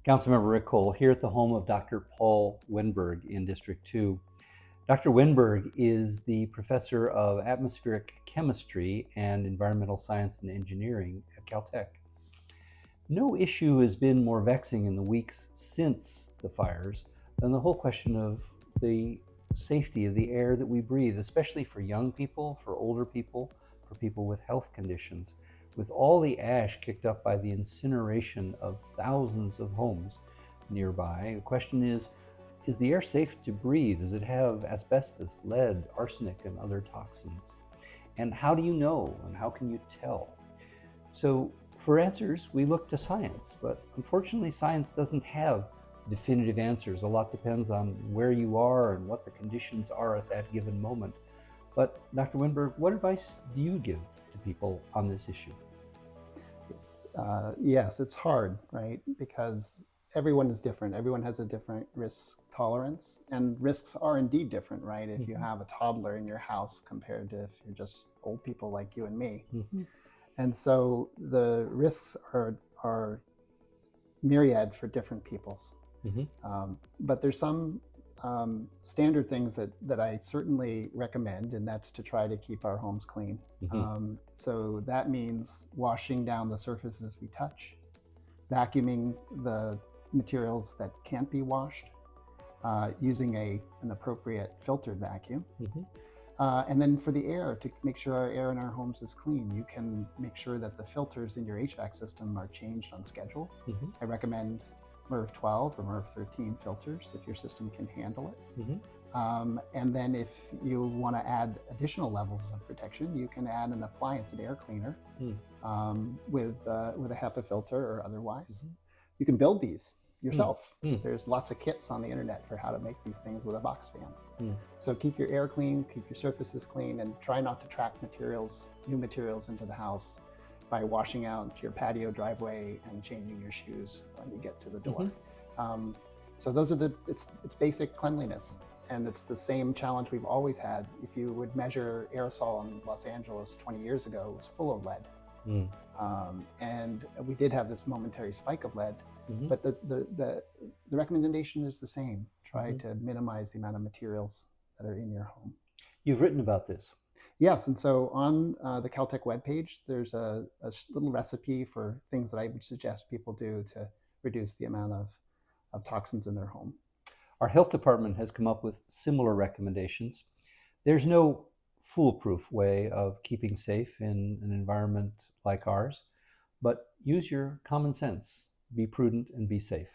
Councilmember Rick Cole here at the home of Dr. Paul Wennberg in District 2. Dr. Wennberg is the professor of atmospheric chemistry and environmental science and engineering at Caltech. No issue has been more vexing in the weeks since the fires than the whole question of the safety of the air that we breathe, especially for young people, for older people, for people with health conditions. With all the ash kicked up by the incineration of thousands of homes nearby, the question is the air safe to breathe? Does it have asbestos, lead, arsenic, and other toxins? And how do you know, and how can you tell? So for answers, we look to science, but unfortunately science doesn't have definitive answers. A lot depends on where you are and what the conditions are at that given moment. But Dr. Wennberg, what advice do you give to people on this issue? Yes, it's hard, right? Because everyone is different. Everyone has a different risk tolerance, and risks are indeed different, right? If you have a toddler in your house compared to if you're just old people like you and me. And so the risks are myriad for different peoples. But there's some standard things that I certainly recommend, and that's to try to keep our homes clean. So that means washing down the surfaces we touch, vacuuming the materials that can't be washed, using an appropriate filtered vacuum. And then for the air, to make sure our air in our homes is clean, you can make sure that the filters in your HVAC system are changed on schedule. I recommend MERV 12 or MERV 13 filters if your system can handle it. And then if you want to add additional levels of protection, you can add an appliance, an air cleaner with a HEPA filter or otherwise. You can build these yourself. There's lots of kits on the internet for how to make these things with a box fan. So keep your air clean, keep your surfaces clean, and try not to track new materials into the house by washing out your patio driveway and changing your shoes when you get to the door. So those are it's basic cleanliness. And it's the same challenge we've always had. If you would measure aerosol in Los Angeles 20 years ago, it was full of lead. And we did have this momentary spike of lead, but the recommendation is the same. Try to minimize the amount of materials that are in your home. You've written about this. Yes, and so on the Caltech webpage, there's a little recipe for things that I would suggest people do to reduce the amount of toxins in their home. Our health department has come up with similar recommendations. There's no foolproof way of keeping safe in an environment like ours, but use your common sense. Be prudent and be safe.